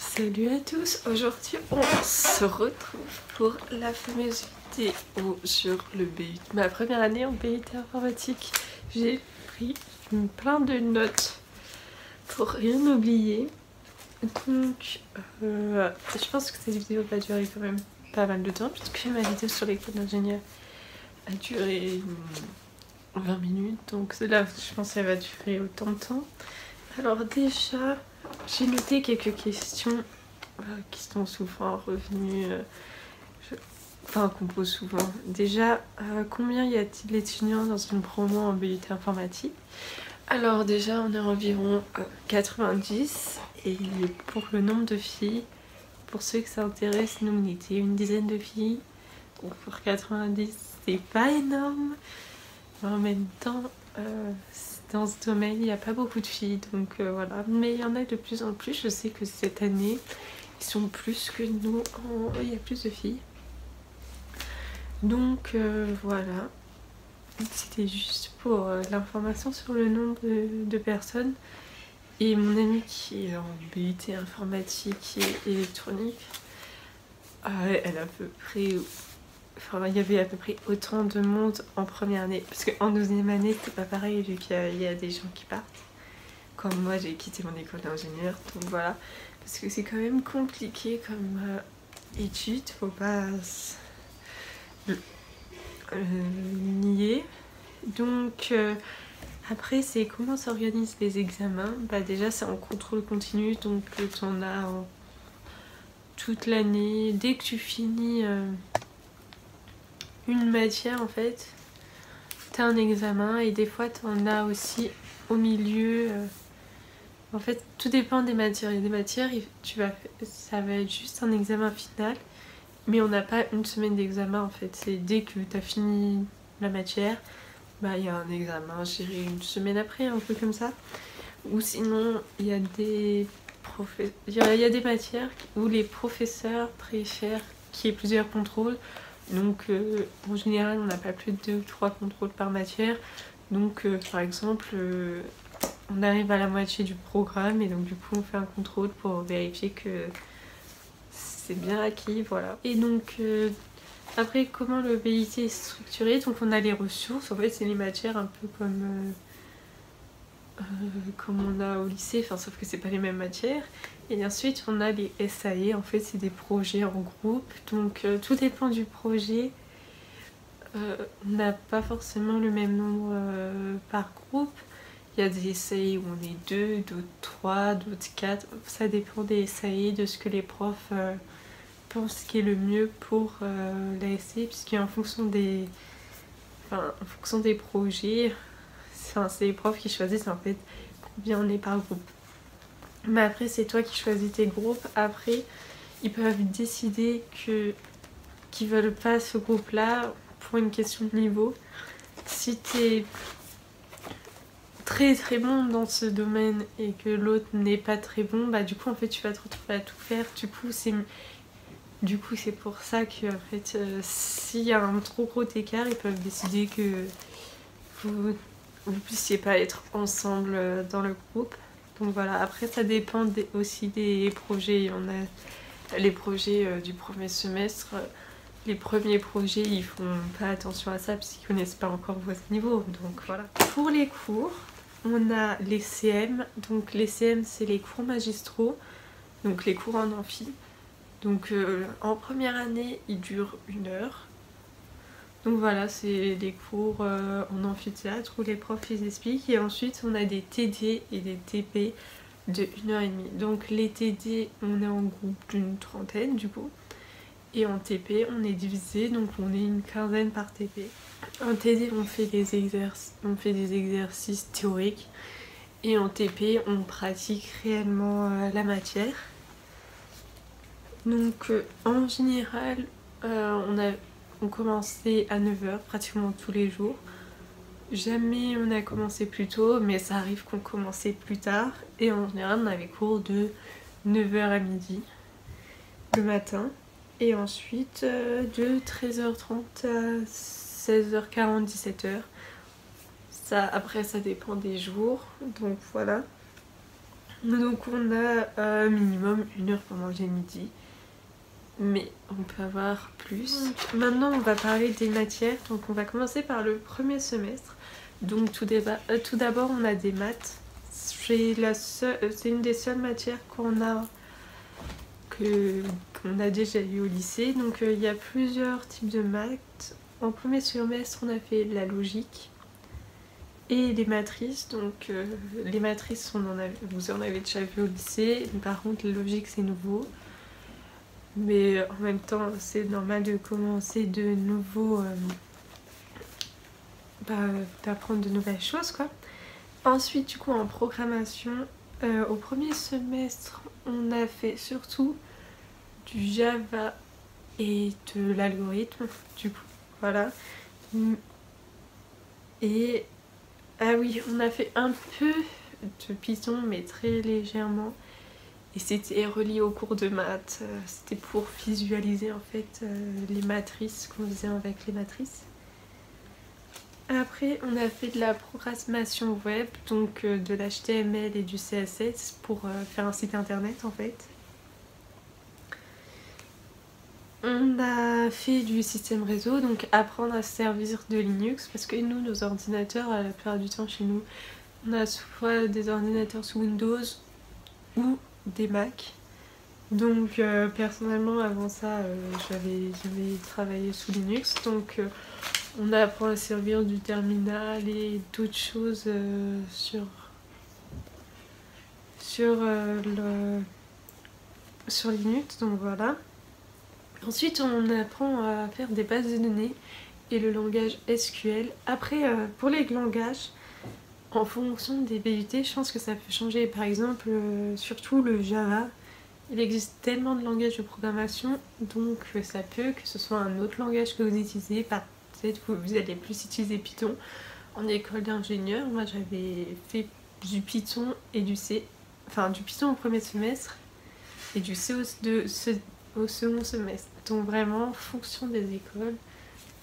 Salut à tous, aujourd'hui on se retrouve pour la fameuse vidéo sur le BUT. Ma première année en BUT informatique, j'ai pris plein de notes pour rien oublier. Donc je pense que cette vidéo va durer quand même pas mal de temps puisque ma vidéo sur l'école d'ingénieur a duré 20 minutes, donc là je pense qu'elle va durer autant de temps. Alors déjà, j'ai noté quelques questions qui sont souvent revenues, qu'on pose souvent. Déjà, combien y a-t-il d'étudiants dans une promo en BUT informatique? Alors déjà, on est environ 90, et pour le nombre de filles, pour ceux que ça intéresse, nous on était une dizaine de filles. Donc pour 90, c'est pas énorme, mais en même temps, dans ce domaine, il n'y a pas beaucoup de filles, donc voilà. Mais il y en a de plus en plus. Je sais que cette année, ils sont plus que nous. Il y a plus de filles. Donc voilà. C'était juste pour l'information sur le nombre de personnes. Et mon amie qui est en BUT informatique et électronique, elle a à peu près... Enfin, il y avait à peu près autant de monde en première année. Parce qu'en deuxième année, c'était pas pareil, vu qu'il y a des gens qui partent. Comme moi, j'ai quitté mon école d'ingénieur, donc voilà. Parce que c'est quand même compliqué comme étude, faut pas nier. Donc, après, c'est comment s'organisent les examens. Bah, déjà, c'est en contrôle continu, donc tu en as toute l'année. Dès que tu finis une matière, en fait, t'as un examen, et des fois t'en as aussi au milieu. En fait, tout dépend des matières. Il y a des matières, ça va être juste un examen final, mais on n'a pas une semaine d'examen en fait. C'est dès que t'as fini la matière, bah il y a un examen, je dirais une semaine après, un peu comme ça. Ou sinon, il y a des matières où les professeurs préfèrent qu'il y ait plusieurs contrôles. Donc en général, on n'a pas plus de 2 ou 3 contrôles par matière. Donc par exemple, on arrive à la moitié du programme et donc du coup on fait un contrôle pour vérifier que c'est bien acquis, voilà. Et donc après, comment le BUT est structuré? Donc on a les ressources, en fait c'est les matières un peu comme on a au lycée, enfin sauf que c'est pas les mêmes matières. Et ensuite on a les SAE, en fait c'est des projets en groupe, donc tout dépend du projet. On n'a pas forcément le même nombre par groupe. Il y a des SAE où on est 2, d'autres 3, d'autres 4. Ça dépend des SAE, de ce que les profs pensent qui est le mieux pour la SAE, puisqu'en fonction des projets, c'est les profs qui choisissent en fait combien on est par groupe. Mais après, c'est toi qui choisis tes groupes. Après, ils peuvent décider qu'ils veulent pas ce groupe-là pour une question de niveau. Si t'es très très bon dans ce domaine et que l'autre n'est pas très bon, bah du coup en fait tu vas te retrouver à tout faire. Du coup c'est pour ça que en fait s'il y a un trop gros écart, ils peuvent décider que vous puissiez pas être ensemble dans le groupe. Donc voilà, après ça dépend aussi des projets. On a les projets du premier semestre. Les premiers projets, ils font pas attention à ça puisqu'ils connaissent pas encore votre niveau, donc voilà. Pour les cours, on a les CM. Donc les CM, c'est les cours magistraux, donc les cours en amphi. Donc en première année, ils durent 1 heure. Donc voilà, c'est des cours en amphithéâtre où les profs ils expliquent. Et ensuite, on a des TD et des TP de 1h30. Donc les TD, on est en groupe d'une trentaine du coup. Et en TP, on est divisé, donc on est une quinzaine par TP. En TD, on fait des exercices théoriques. Et en TP, on pratique réellement la matière. Donc en général, on commençait à 9h pratiquement tous les jours. Jamais on a commencé plus tôt, mais ça arrive qu'on commençait plus tard. Et en général, on avait cours de 9h à midi le matin. Et ensuite de 13h30 à 16h40, 17h. Après ça dépend des jours, donc voilà. Donc on a minimum 1 heure pour manger le midi, mais on peut avoir plus. Maintenant on va parler des matières, donc on va commencer par le premier semestre. Donc tout d'abord on a des maths, c'est une des seules matières qu'on a déjà eu au lycée. Donc il y a plusieurs types de maths. En premier semestre on a fait la logique et les matrices. Donc les matrices vous en avez déjà vu au lycée, par contre la logique c'est nouveau. Mais en même temps c'est normal de commencer de nouveau, d'apprendre de nouvelles choses quoi. Ensuite du coup en programmation, au premier semestre on a fait surtout du Java et de l'algorithme, du coup voilà. Et ah oui, on a fait un peu de Python mais très légèrement, et c'était relié au cours de maths. C'était pour visualiser en fait les matrices, qu'on faisait avec les matrices. Après on a fait de la programmation web, donc de l'HTML et du CSS pour faire un site internet en fait. On a fait du système réseau, donc apprendre à se servir de Linux, parce que nous, nos ordinateurs, la plupart du temps chez nous, on a soit des ordinateurs sous Windows ou des Mac. Donc personnellement avant ça j'avais travaillé sous Linux, donc on apprend à servir du terminal et d'autres choses sur Linux, donc voilà. Ensuite on apprend à faire des bases de données et le langage SQL. Après pour les langages, en fonction des BUT, je pense que ça peut changer. Par exemple surtout le Java, il existe tellement de langages de programmation, donc ça peut que ce soit un autre langage que vous utilisez. Peut-être que vous allez plus utiliser Python en école d'ingénieur. Moi j'avais fait du Python et du C, enfin du Python au premier semestre et du C au second semestre. Donc vraiment en fonction des écoles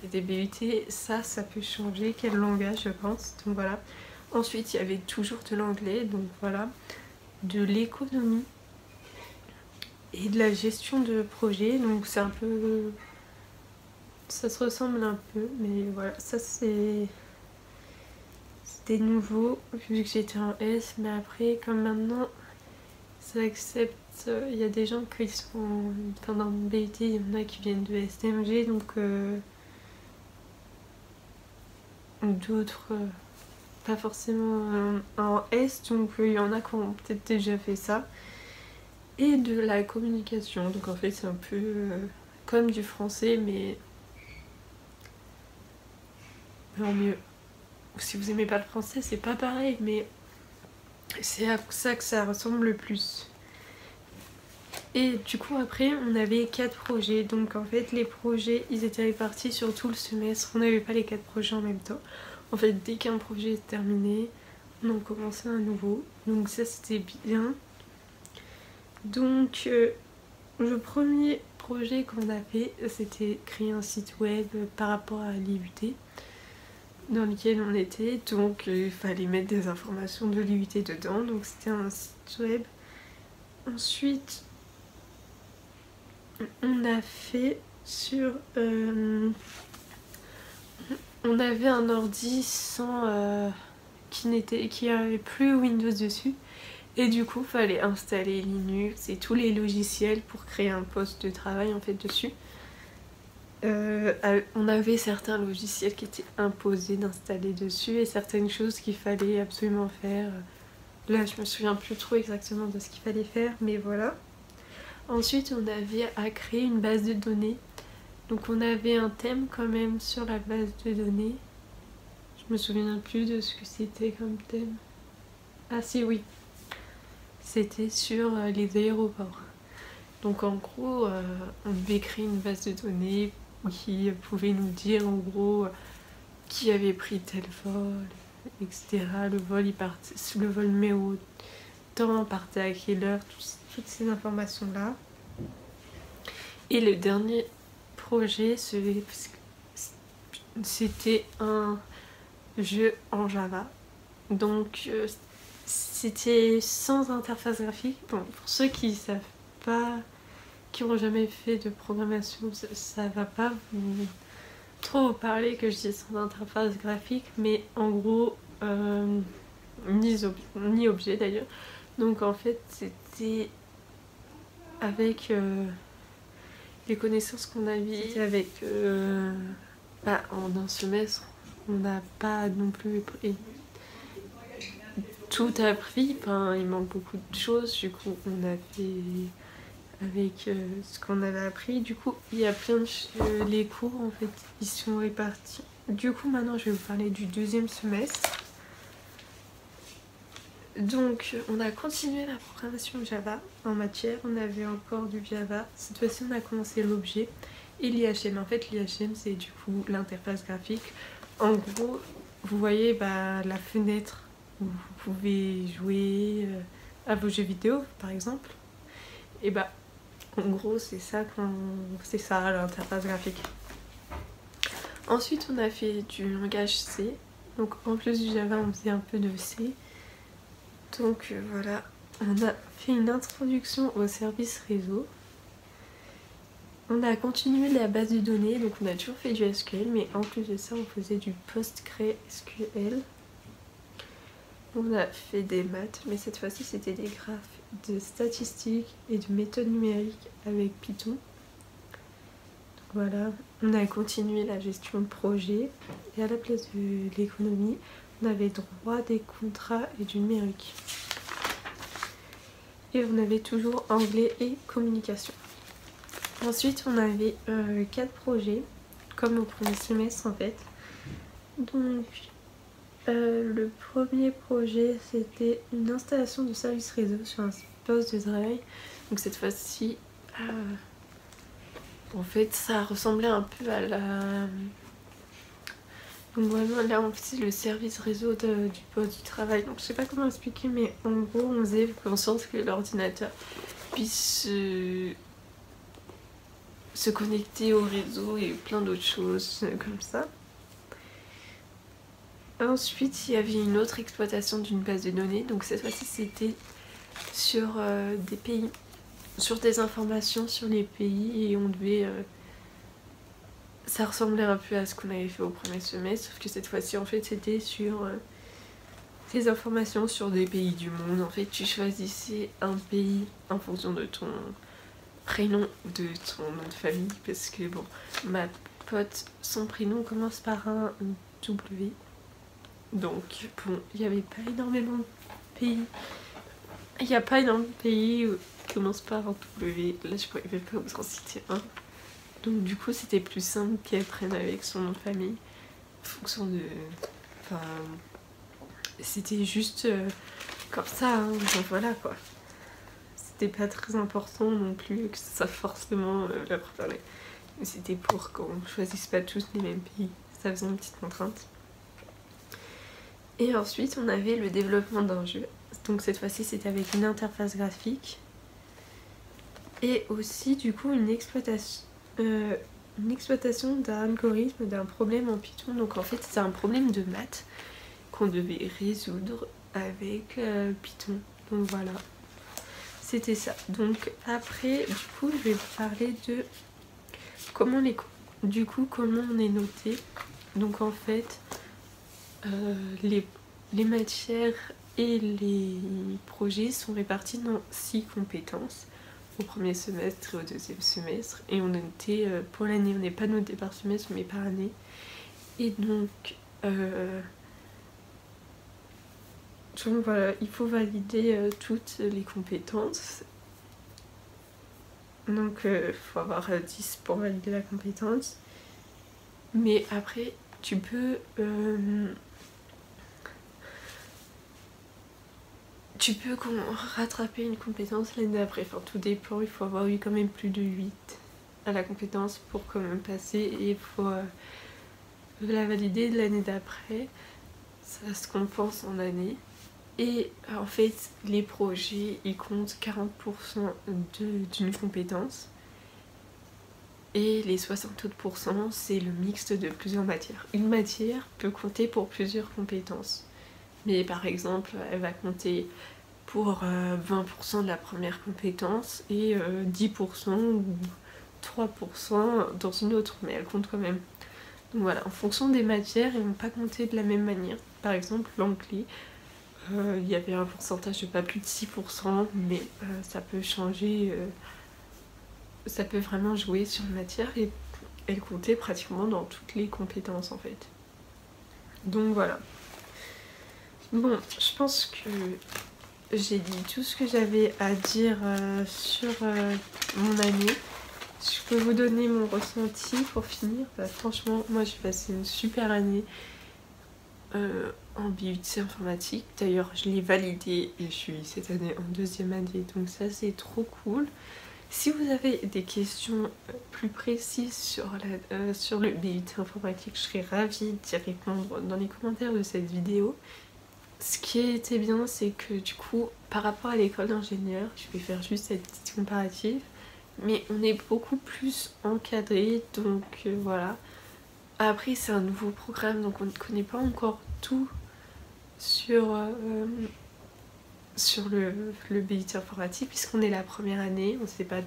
et des BUT, ça peut changer quel langage je pense. Donc voilà. Ensuite il y avait toujours de l'anglais, donc voilà, de l'économie et de la gestion de projet. Donc c'est un peu, ça se ressemble un peu, mais voilà, ça c'était nouveau vu que j'étais en S. Mais après comme maintenant ça accepte, il y a des gens qui sont, enfin dans mon BUT il y en a qui viennent de STMG, donc d'autres pas forcément en S, donc il y en a qui ont peut-être déjà fait ça. Et de la communication, donc en fait c'est un peu comme du français mais en mieux. Si vous aimez pas le français c'est pas pareil, mais c'est à ça que ça ressemble le plus. Et du coup après on avait 4 projets, donc en fait les projets ils étaient répartis sur tout le semestre, on n'avait pas les 4 projets en même temps. En fait dès qu'un projet est terminé on en commençait un nouveau, donc ça c'était bien. Donc le premier projet qu'on a fait c'était créer un site web par rapport à l'IUT dans lequel on était, donc il fallait mettre des informations de l'IUT dedans, donc c'était un site web. Ensuite on a fait sur on avait un ordi sans qui avait plus Windows dessus, et du coup fallait installer Linux et tous les logiciels pour créer un poste de travail en fait dessus. On avait certains logiciels qui étaient imposés d'installer dessus et certaines choses qu'il fallait absolument faire. Là je me souviens plus trop exactement de ce qu'il fallait faire, mais voilà. Ensuite on avait à créer une base de données, donc on avait un thème quand même sur la base de données. Je me souviens plus de ce que c'était comme thème. Ah si, oui, c'était sur les aéroports. Donc en gros on devait créer une base de données qui pouvait nous dire en gros qui avait pris tel vol, etc. Le vol numéro temps, partait à quelle heure, toutes ces informations là. Et le dernier projet c'était un jeu en Java, donc c'était sans interface graphique. Bon, pour ceux qui savent pas, qui n'ont jamais fait de programmation, ça va pas vous trop vous parler que je dis sans interface graphique, mais en gros, ni objet d'ailleurs. Donc en fait, c'était avec les connaissances qu'on avait, c'était avec en un semestre, on n'a pas non plus tout appris, enfin, il manque beaucoup de choses, du coup on a fait avec ce qu'on avait appris. Du coup il y a plein de les cours en fait ils sont répartis. Du coup maintenant je vais vous parler du deuxième semestre. Donc on a continué la programmation Java en matière, on avait encore du Java, cette fois-ci on a commencé l'objet et l'IHM. En fait l'IHM c'est du coup l'interface graphique. En gros vous voyez la fenêtre où vous pouvez jouer à vos jeux vidéo par exemple, et en gros c'est ça l'interface graphique. Ensuite on a fait du langage C, donc en plus du Java on faisait un peu de C. Donc voilà, on a fait une introduction au service réseau. On a continué la base de données, donc on a toujours fait du SQL, mais en plus de ça on faisait du PostgreSQL. On a fait des maths, mais cette fois-ci c'était des graphes de statistiques et de méthodes numériques avec Python. Donc voilà, on a continué la gestion de projet et à la place de l'économie, on avait droit des contrats et du numérique. Et on avait toujours anglais et communication. Ensuite on avait 4 projets, comme au premier semestre en fait. Donc le premier projet c'était une installation de service réseau sur un poste de travail. Donc cette fois-ci, en fait ça ressemblait un peu à la... Donc vraiment là on faisait le service réseau du poste du travail. Donc je sais pas comment expliquer, mais en gros on faisait en sorte que l'ordinateur puisse se connecter au réseau et plein d'autres choses comme ça. Ensuite il y avait une autre exploitation d'une base de données. Donc cette fois-ci c'était sur des pays, sur des informations sur les pays, et on devait... ça ressemblait un peu à ce qu'on avait fait au premier semestre, sauf que cette fois-ci en fait c'était sur des informations sur des pays du monde. En fait tu choisissais un pays en fonction de ton prénom ou de ton nom de famille, parce que bon, ma pote, son prénom commence par un W. Donc bon, il n'y avait pas énormément de pays. Il n'y a pas énormément de pays qui commencent par un W. Là je pourrais même pas vous en citer un. Donc du coup c'était plus simple qu'elle prenne avec son nom de famille en fonction de... Enfin... C'était juste comme ça, hein. Donc voilà quoi. C'était pas très important non plus que ça forcément la préparer. Mais c'était pour qu'on choisisse pas tous les mêmes pays. Ça faisait une petite contrainte. Et ensuite on avait le développement d'un jeu. Donc cette fois-ci c'était avec une interface graphique. Et aussi du coup une exploitation d'un algorithme, d'un problème en Python. Donc en fait c'est un problème de maths qu'on devait résoudre avec Python. Donc voilà, c'était ça. Donc après du coup je vais vous parler de comment comment on est noté. Donc en fait les matières et les projets sont répartis dans 6 compétences au premier semestre et au deuxième semestre, et on est noté pour l'année. On n'est pas noté par semestre mais par année. Et donc voilà, il faut valider toutes les compétences. Donc il faut avoir 10 pour valider la compétence. Mais après tu peux rattraper une compétence l'année d'après. Enfin tout dépend, il faut avoir eu quand même plus de 8 à la compétence pour quand même passer, et il faut la valider de l'année d'après. Ça se compense en année. Et en fait les projets ils comptent 40% d'une compétence, et les 60 autres % c'est le mixte de plusieurs matières. Une matière peut compter pour plusieurs compétences. Mais par exemple, elle va compter pour 20% de la première compétence et 10% ou 3% dans une autre, mais elle compte quand même. Donc voilà, en fonction des matières, ils vont pas compter de la même manière. Par exemple, l'anglais, il y avait un pourcentage de pas plus de 6%, mais ça peut changer, ça peut vraiment jouer sur une matière et elle comptait pratiquement dans toutes les compétences en fait. Donc voilà. Bon, je pense que j'ai dit tout ce que j'avais à dire sur mon année. Je peux vous donner mon ressenti pour finir. Bah, franchement, moi j'ai passé une super année en BUT informatique. D'ailleurs, je l'ai validé et je suis cette année en 2e année, donc ça c'est trop cool. Si vous avez des questions plus précises sur le BUT informatique, je serais ravie d'y répondre dans les commentaires de cette vidéo. Ce qui était bien, c'est que du coup, par rapport à l'école d'ingénieur, je vais faire juste cette petite comparative, mais on est beaucoup plus encadré, donc voilà. Après, c'est un nouveau programme, donc on ne connaît pas encore tout sur le BUT informatique, puisqu'on est la première année, on ne sait pas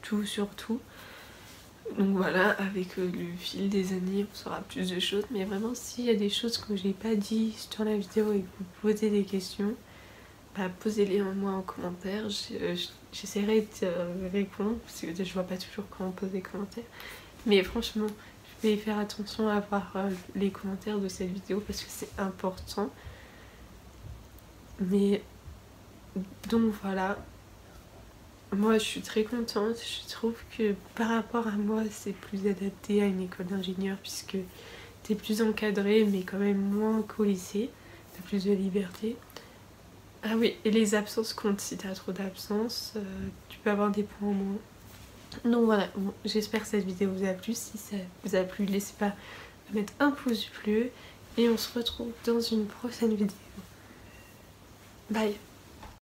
tout sur tout. Donc voilà, avec le fil des années, on saura plus de choses. Mais vraiment, s'il y a des choses que j'ai pas dit sur la vidéo et que vous posez des questions, bah, posez-les moi en commentaire. J'essaierai de répondre, parce que je vois pas toujours comment poser des commentaires. Mais franchement, je vais faire attention à voir les commentaires de cette vidéo parce que c'est important. Mais donc voilà. Moi je suis très contente, je trouve que par rapport à moi c'est plus adapté à une école d'ingénieur puisque t'es plus encadré mais quand même moins qu'au lycée, t'as plus de liberté. Ah oui, et les absences comptent, si t'as trop d'absences, tu peux avoir des points en moins. Donc voilà, bon, j'espère que cette vidéo vous a plu, si ça vous a plu n'hésitez pas à mettre un pouce bleu et on se retrouve dans une prochaine vidéo. Bye.